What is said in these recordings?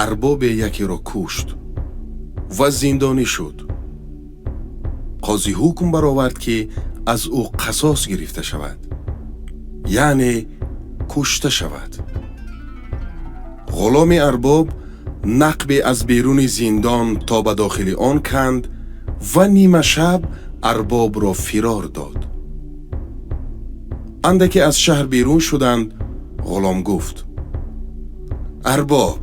ارباب یکی را کشت و زندانی شد. قاضی حکم برآورد که از او قصاص گرفته شود، یعنی کشته شود. غلام ارباب نقب از بیرون زندان تا به داخل آن کند و نیمه شب ارباب را فرار داد. اندکی از شهر بیرون شدند، غلام گفت: ارباب،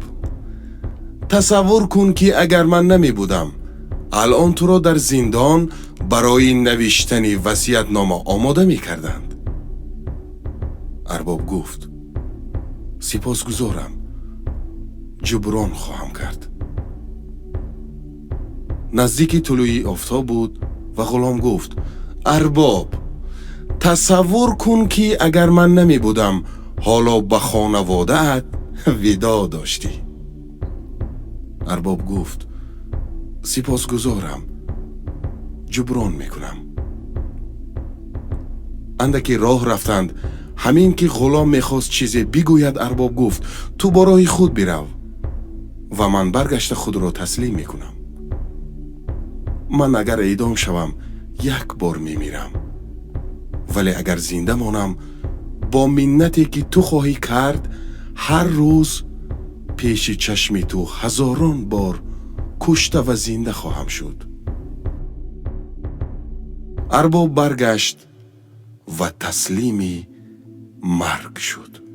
تصور کن که اگر من نمی بودم الان تو را در زندان برای نوشتن وصیت‌نامه آماده می کردند. ارباب گفت: سپاسگزارم، جبران خواهم کرد. نزدیک طلوع آفتاب بود و غلام گفت: ارباب، تصور کن که اگر من نمی بودم حالا به خانواده‌ات وداع داشتی. ارباب گفت: سپاسگزارم، جبران میکنم. اندکی راه رفتند. همین که غلام میخواست چیزی بگوید، ارباب گفت: تو برای خود برو و من برگشت خود را تسلیم میکنم. من اگر اعدام شوم یک بار میمیرم، ولی اگر زنده مانم با منتی که تو خواهی کرد هر روز پیش چشم تو هزاران بار کشته و زنده خواهم شد. ارباب برگشت و تسلیم مرگ شد.